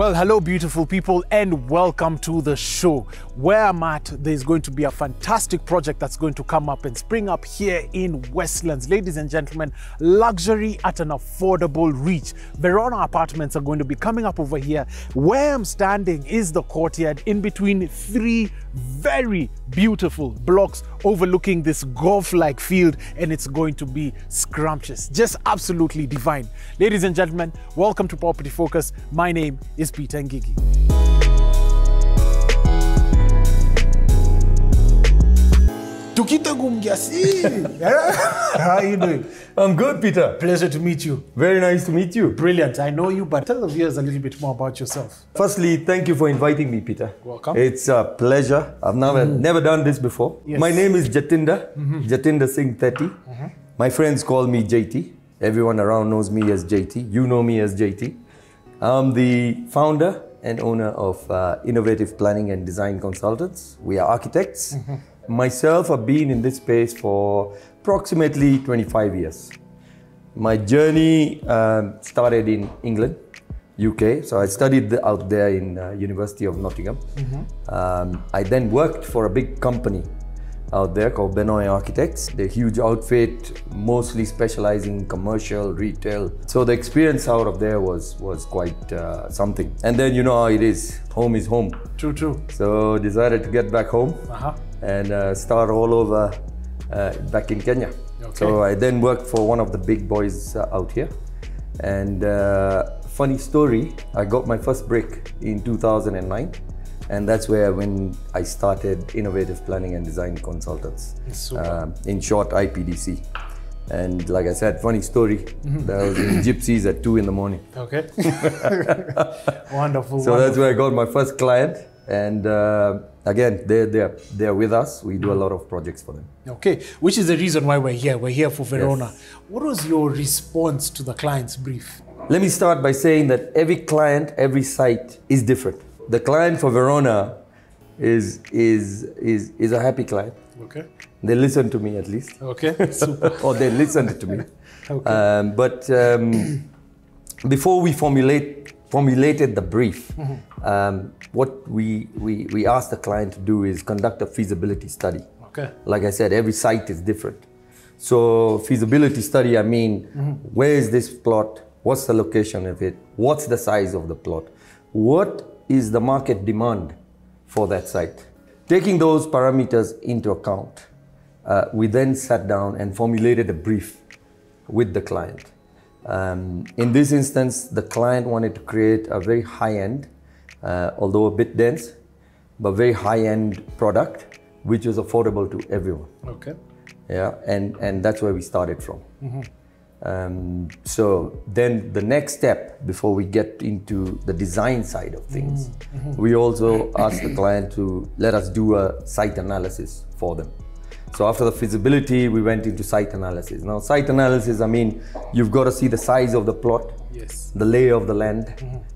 Well, hello beautiful people and welcome to the show. Where I'm at, there's going to be a fantastic project that's going to come up and spring up here in Westlands. Ladies and gentlemen, luxury at an affordable reach. Verona apartments are going to be coming up over here. Where I'm standing is the courtyard in between three very beautiful blocks overlooking this golf-like field, and it's going to be scrumptious, just absolutely divine. Ladies and gentlemen, welcome to Property Focus. My name is Peter Ngigi. How are you doing? I'm good, Peter. Pleasure to meet you. Very nice to meet you. Brilliant. I know you, but tell the viewers a little bit more about yourself. Firstly, thank you for inviting me, Peter. Welcome. It's a pleasure. I've never done this before. Yes. My name is Jatinder, Jatinder Singh 30. My friends call me JT. Everyone around knows me as JT. You know me as JT. I'm the founder and owner of Innovative Planning and Design Consultants. We are architects. Myself, I've been in this space for approximately 25 years. My journey started in England, UK. So I studied out there in University of Nottingham. I then worked for a big company out there called Benoit Architects. They're a huge outfit, mostly specializing in commercial, retail. So the experience out of there was quite something. And then you know how it is, home is home. True, true. So decided to get back home and start all over back in Kenya. Okay. So I then worked for one of the big boys out here. And funny story, I got my first break in 2009. And that's when I started Innovative Planning and Design Consultants. In short, IPDC. And like I said, funny story, that was in Gypsies at 2 in the morning. Okay. Wonderful. So that's where I got my first client. And again, they're with us. We do a lot of projects for them. Okay, which is the reason why we're here. We're here for Verona. Yes. What was your response to the client's brief? Let me start by saying that every client, every site is different. The client for Verona is a happy client. Okay. They listen to me at least. Okay, super. Or they listened to me. Okay. But before we formulated the brief, what we asked the client to do is conduct a feasibility study. Okay. Like I said, every site is different. So feasibility study, I mean, where is this plot? What's the location of it? What's the size of the plot? What is the market demand for that site? Taking those parameters into account, we then sat down and formulated a brief with the client. In this instance, the client wanted to create a very high-end, although a bit dense, but very high-end product, which is affordable to everyone. Okay. Yeah, and that's where we started from. So then the next step before we get into the design side of things, we also asked the client to let us do a site analysis for them. So after the feasibility, we went into site analysis. Now site analysis, I mean, you've got to see the size of the plot, yes, the lay of the land,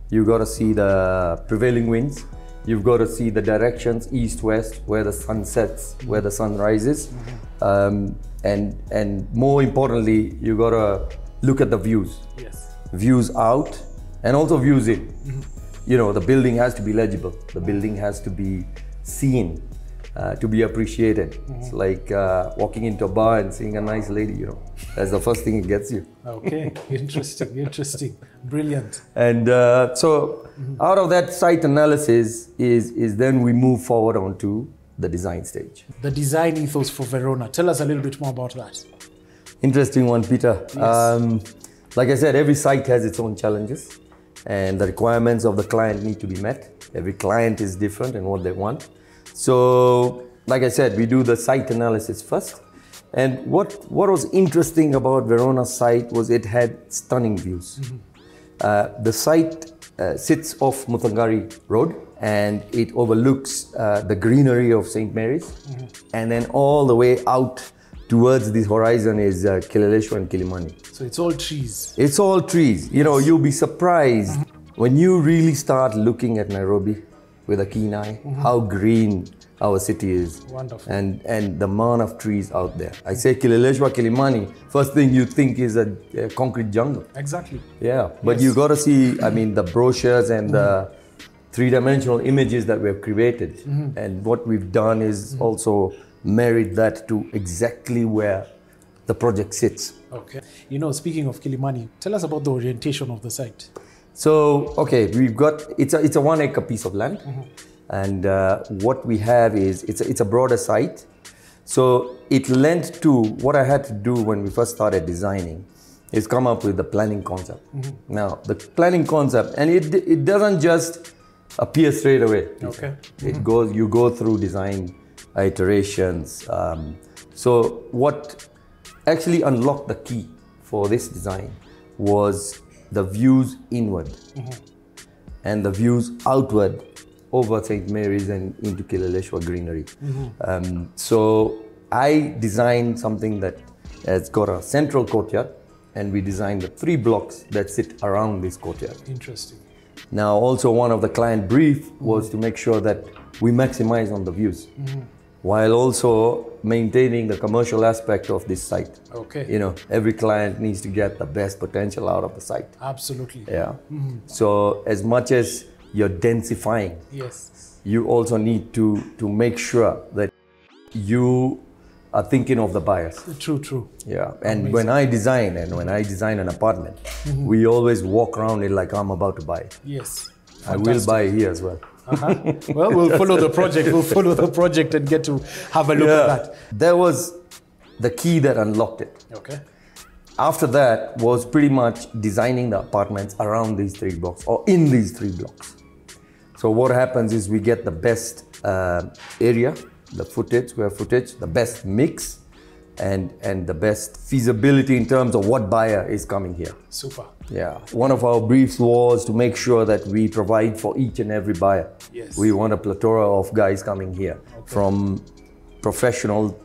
you've got to see the prevailing winds, you've got to see the directions, east, west, where the sun sets, where the sun rises. And more importantly, you gotta look at the views. Yes. Views out and also views in. You know, the building has to be legible. The building has to be seen, to be appreciated. It's like walking into a bar and seeing a nice lady, you know. That's the first thing it gets you. Okay, interesting, interesting. Brilliant. And so out of that site analysis is then we move forward onto the design stage. The design ethos for Verona. Tell us a little bit more about that. Interesting one, Peter. Yes. Like I said, every site has its own challenges and the requirements of the client need to be met. Every client is different in what they want. So, like I said, we do the site analysis first. And what was interesting about Verona's site was it had stunning views. The site sits off Mutangari Road, and it overlooks the greenery of St. Mary's. And then all the way out towards the horizon is Kileleshwa and Kilimani. So it's all trees. It's all trees. You know, you'll be surprised when you really start looking at Nairobi with a keen eye, how green our city is. Wonderful. And the amount of trees out there. I say Kileleshwa, Kilimani, first thing you think is a concrete jungle. Exactly. Yeah, but you got to see, I mean, the brochures and the three-dimensional images that we have created. And what we've done is also married that to exactly where the project sits. Okay. You know, speaking of Kilimani, tell us about the orientation of the site. So, okay, we've got, it's a 1 acre piece of land. And what we have is, it's a broader site. So it lent to, what I had to do when we first started designing is come up with the planning concept. Now, the planning concept, and it doesn't just appear straight away. Okay. It goes, you go through design iterations. So what actually unlocked the key for this design was the views inward and the views outward over St. Mary's and into Kileleshwa greenery. So I designed something that has got a central courtyard, and we designed the 3 blocks that sit around this courtyard. Interesting. Now, also one of the client brief was to make sure that we maximize on the views, while also maintaining the commercial aspect of this site. Okay. You know, every client needs to get the best potential out of the site. Absolutely. Yeah. So as much as you're densifying, Yes. you also need to make sure that you are thinking of the buyers. True. Yeah. And when I design an apartment, we always walk around it like I'm about to buy it. Yes. I will buy here as well. Well, we'll follow the project. We'll follow the project and get to have a look at that. That was the key that unlocked it. Okay. After that was pretty much designing the apartments around these 3 blocks or in these 3 blocks. So what happens is we get the best area, the square footage, the best mix, and the best feasibility in terms of what buyer is coming here. Super. Yeah. One of our briefs was to make sure that we provide for each and every buyer. Yes. We want a plethora of guys coming here, from professional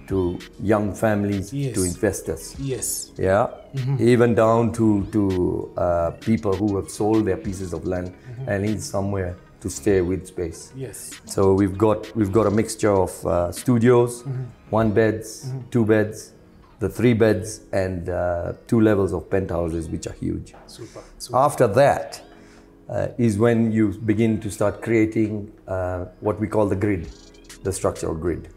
to young families to investors. Yes. Yeah. Even down to people who have sold their pieces of land and need somewhere to stay with space. Yes. So we've got a mixture of studios, 1 beds, 2 beds, the 3 beds, and 2 levels of penthouses, which are huge. Super. After that is when you begin to start creating what we call the grid, the structural grid.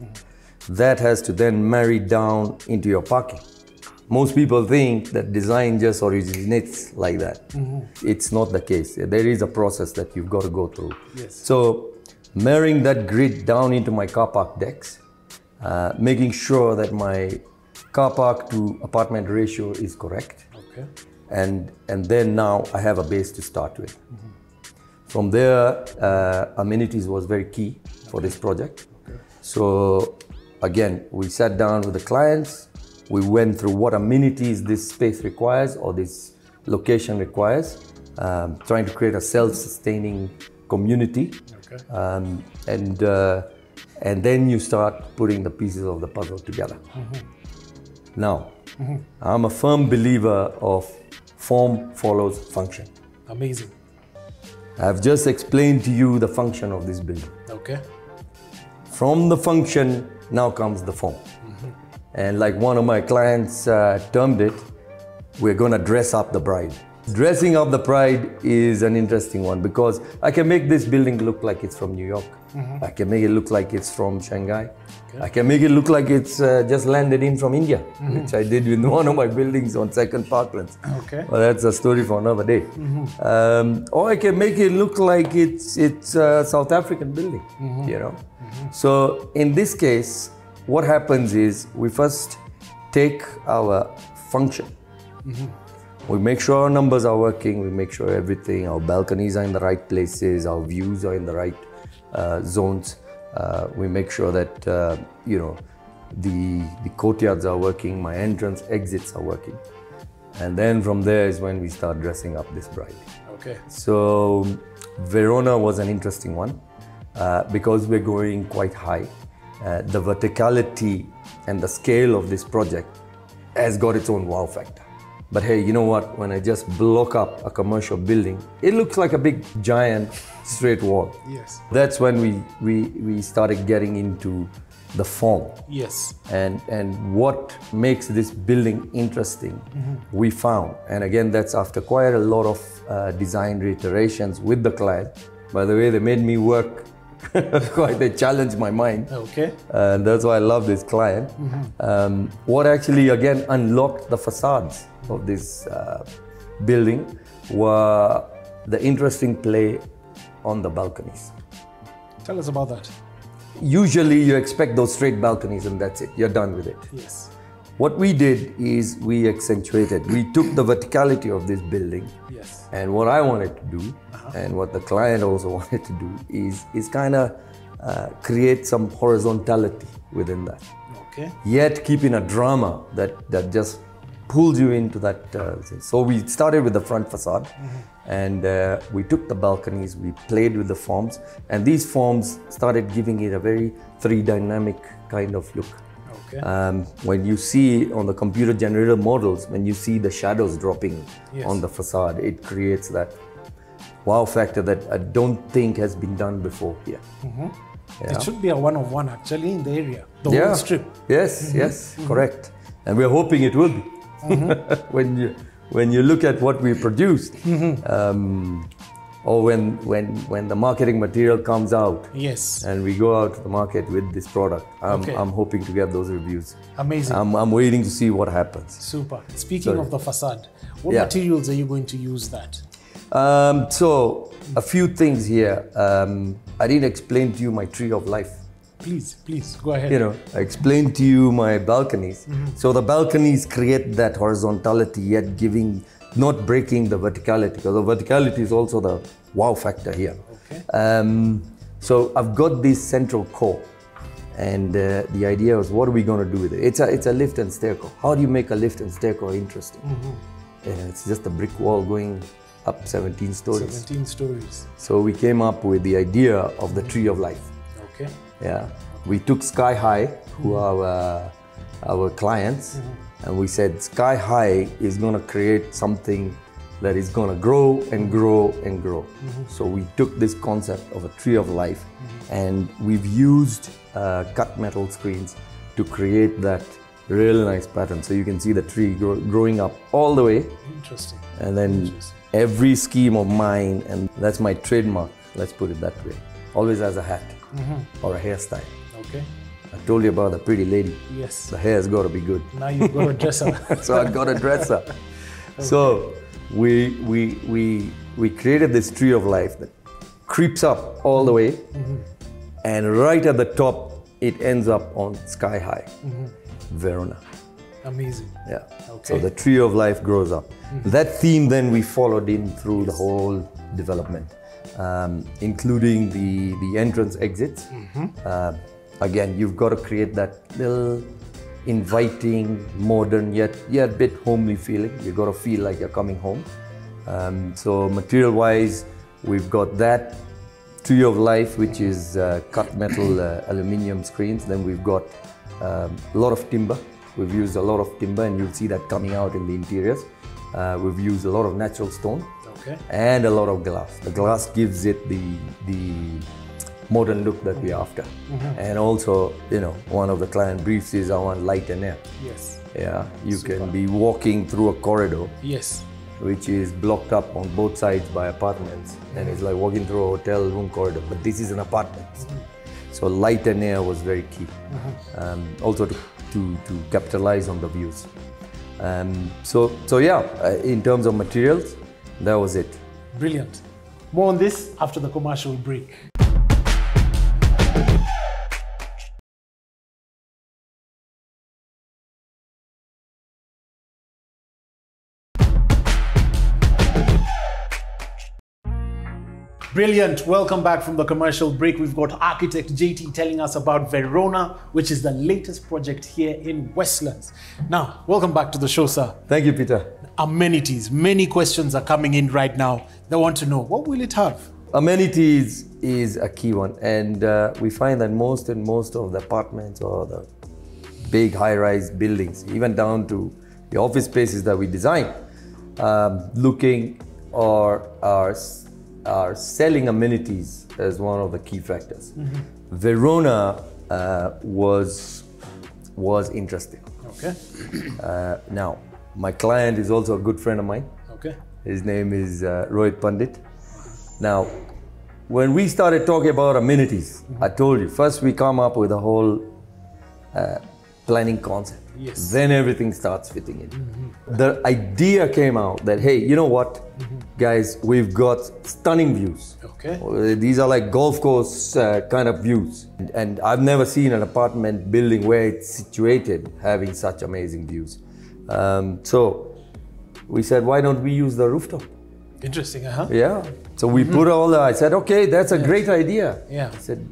That has to then marry down into your parking. Most people think that design just originates like that. It's not the case. There is a process that you've got to go through. Yes. So marrying that grid down into my car park decks, making sure that my car park to apartment ratio is correct. Okay. And then now I have a base to start with. From there, amenities was very key for this project. Okay. So again, we sat down with the clients. We went through what amenities this space requires or this location requires, trying to create a self-sustaining community. Okay. And then you start putting the pieces of the puzzle together. Now, I'm a firm believer of form follows function. Amazing. I've just explained to you the function of this building. Okay. From the function, now comes the form. And like one of my clients termed it, we're going to dress up the bride. Dressing up the bride is an interesting one because I can make this building look like it's from New York. I can make it look like it's from Shanghai. Okay. I can make it look like it's just landed in from India, which I did with one of my buildings on Second Parklands. Okay. Well, that's a story for another day. Or I can make it look like it's a South African building, you know. So in this case, what happens is we first take our function. We make sure our numbers are working, we make sure everything, our balconies are in the right places, our views are in the right zones. We make sure that, you know, the courtyards are working, my entrance exits are working. And then from there is when we start dressing up this bride. Okay. So Verona was an interesting one because we're going quite high. The verticality and the scale of this project has got its own wow factor. But hey, you know what? When I just block up a commercial building, it looks like a big, giant, straight wall. Yes. That's when we started getting into the form. Yes. And what makes this building interesting, we found. And again, that's after quite a lot of design reiterations with the client. By the way, they made me work. They challenged my mind. Okay. And that's why I love this client. What actually, again, unlocked the facades of this building were the interesting play on the balconies. Tell us about that. Usually you expect those straight balconies and that's it, you're done with it. Yes. What we did is we accentuated, we took the verticality of this building. Yes. And what I wanted to do, and what the client also wanted to do, is kind of create some horizontality within that. Okay. Yet keeping a drama that just pulls you into that thing. So we started with the front facade, and we took the balconies, we played with the forms, and these forms started giving it a very three-dynamic kind of look. Okay. When you see on the computer generated models, when you see the shadows dropping on the facade, it creates that wow factor that I don't think has been done before here. Yeah. It should be a one-of-one actually in the area, the whole strip. Yes, yes, correct. And we're hoping it will be. When you look at what we produced, or when the marketing material comes out, yes, and we go out to the market with this product, I'm hoping to get those reviews. Amazing. I'm waiting to see what happens. Super. Speaking of the facade, what materials are you going to use that? So a few things here. I didn't explain to you my tree of life. Please go ahead. You know, I explained to you my balconies. So the balconies create that horizontality, yet not breaking the verticality, because the verticality is also the wow factor here. Okay. So I've got this central core, and the idea was, what are we going to do with it? It's a lift and stair core. How do you make a lift and stair core interesting? It's just a brick wall going up 17 stories. 17 stories. So we came up with the idea of the tree of life. Okay. Yeah. We took Sky High, who are our clients, and we said Sky High is going to create something that is going to grow and grow and grow. So we took this concept of a tree of life, and we've used cut metal screens to create that really nice pattern. So you can see the tree growing up all the way. Interesting. And then every scheme of mine, and that's my trademark, let's put it that way, always has a hat or a hairstyle. Okay. I told you about the pretty lady. Yes. The hair's got to be good. Now you've got a dresser. So I got a dresser. So we created this tree of life that creeps up all the way, and right at the top it ends up on Sky High, Verona. Amazing. Yeah. Okay. So the tree of life grows up. That theme then we followed in through the whole development, including the entrance exits. Again, you've got to create that little inviting, modern, yet a bit homely feeling. You've got to feel like you're coming home. So material-wise, we've got that tree of life, which is cut metal aluminium screens. Then we've got a lot of timber. We've used a lot of timber, and you'll see that coming out in the interiors. We've used a lot of natural stone, and a lot of glass. The glass gives it the modern look that we're after. And also, you know, one of the client briefs is I want light and air. Yes. Yeah, you can be walking through a corridor. Yes. Which is blocked up on both sides by apartments, and it's like walking through a hotel room corridor, but this is an apartment. So light and air was very key. Also to capitalize on the views. So yeah, in terms of materials, that was it. Brilliant. More on this after the commercial break. Brilliant. Welcome back from the commercial break. We've got architect JT telling us about Verona, which is the latest project here in Westlands. Now, welcome back to the show, sir. Thank you, Peter. Amenities. Many questions are coming in right now. They want to know, what will it have? Amenities is a key one, and we find that most of the apartments or the big high-rise buildings, even down to the office spaces that we design, looking or are selling amenities as one of the key factors. Verona was interesting. Okay. Now, my client is also a good friend of mine. Okay. His name is Rohit Pandit. Now, when we started talking about amenities, I told you, first we come up with a whole planning concept. Yes. Then everything starts fitting in. The idea came out that, hey, you know what, guys, we've got stunning views. Okay. These are like golf course kind of views. And I've never seen an apartment building where it's situated having such amazing views. So we said, why don't we use the rooftop? Interesting, Yeah. So we put all the, I said, okay, that's a great idea. Yeah. I said,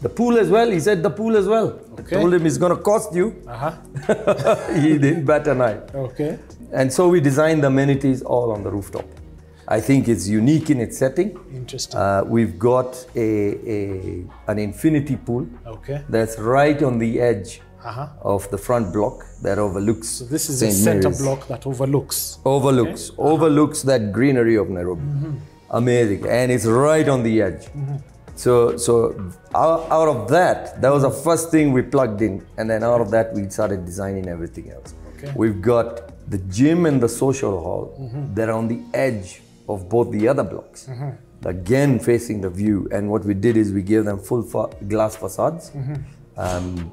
the pool as well? He said, the pool as well. Okay. I told him it's going to cost you. He didn't bat an eye. Okay. And so we designed the amenities all on the rooftop. I think it's unique in its setting. Interesting. We've got an infinity pool. Okay. That's right on the edge of the front block that overlooks. So this is St. a center Mary's. block that overlooks. Overlooks that greenery of Nairobi. Amazing. And it's right on the edge. So out of that was the first thing we plugged in, and then out of that we started designing everything else. Okay. We've got the gym and the social hall that are on the edge of both the other blocks, again facing the view. And what we did is we gave them full glass facades,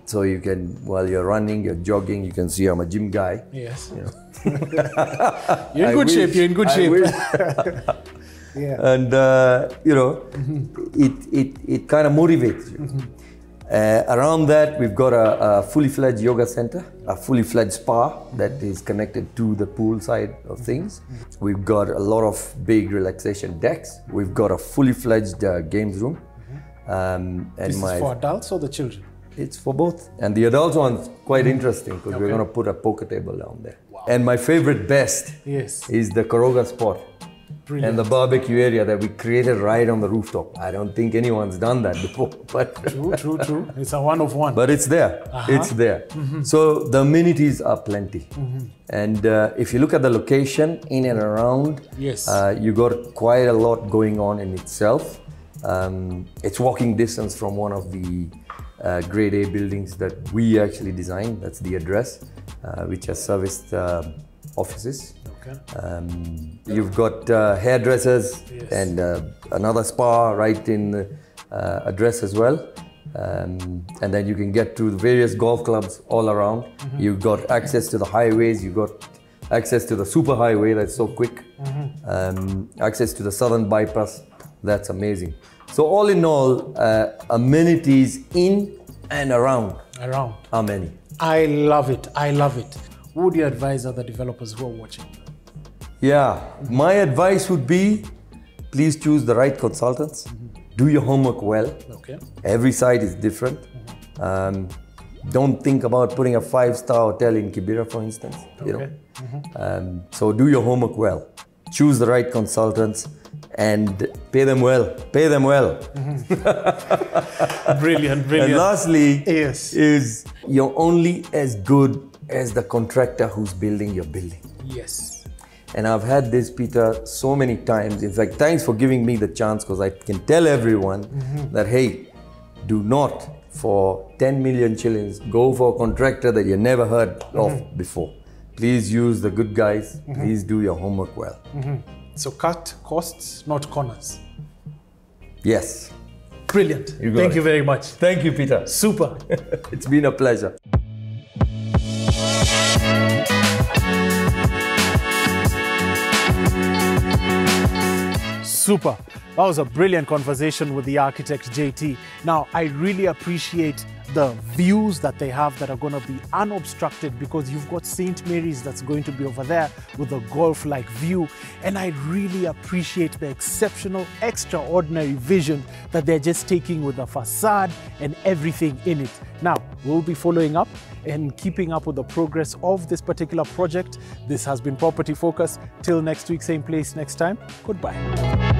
so you can, while you're running, you're jogging, you can see I'm a gym guy. Yes. You know. You're in good shape. You're in good shape. Yeah. And you know, it kind of motivates you. Around that, we've got a fully fledged yoga center, a fully fledged spa that is connected to the pool side of things. We've got a lot of big relaxation decks. We've got a fully fledged games room. And This is for adults or the children? It's for both. And the adult one's quite interesting because we're going to put a poker table down there. Wow. And my favorite best is the Koroga spot. Brilliant. And the barbecue area that we created right on the rooftop. I don't think anyone's done that before. But True. It's a one of one. But it's there. It's there. So the amenities are plenty. And if you look at the location in and around, you got quite a lot going on in itself. It's walking distance from one of the grade A buildings that we actually designed. That's the address, which has serviced offices. Okay. You've got hairdressers and another spa right in the address as well. And then you can get to the various golf clubs all around. You've got access to the highways. You've got access to the super highway that's so quick. Access to the southern bypass. That's amazing. So all in all, amenities in and around are many. I love it. What would you advise other developers who are watching? Yeah, my advice would be, please choose the right consultants. Do your homework well. Okay. Every site is different. Don't think about putting a 5-star hotel in Kibera, for instance. You know? So do your homework well. Choose the right consultants and pay them well. Brilliant. And lastly, is you're only as good as the contractor who's building your building. Yes. And I've had this, Peter, so many times. In fact, thanks for giving me the chance, because I can tell everyone that, hey, do not, for 10 million shillings, go for a contractor that you never heard of before. Please use the good guys. Please do your homework well. So cut costs, not corners. Yes. Brilliant. Thank you very much. Thank you, Peter. Super. It's been a pleasure. Super. That was a brilliant conversation with the architect, JT. Now, I really appreciate the views that they have that are going to be unobstructed, because you've got St. Mary's that's going to be over there with a golf-like view. And I really appreciate the exceptional, extraordinary vision that they're just taking with the facade and everything in it. Now, we'll be following up and keeping up with the progress of this particular project. This has been Property Focus. Till next week, same place, next time. Goodbye.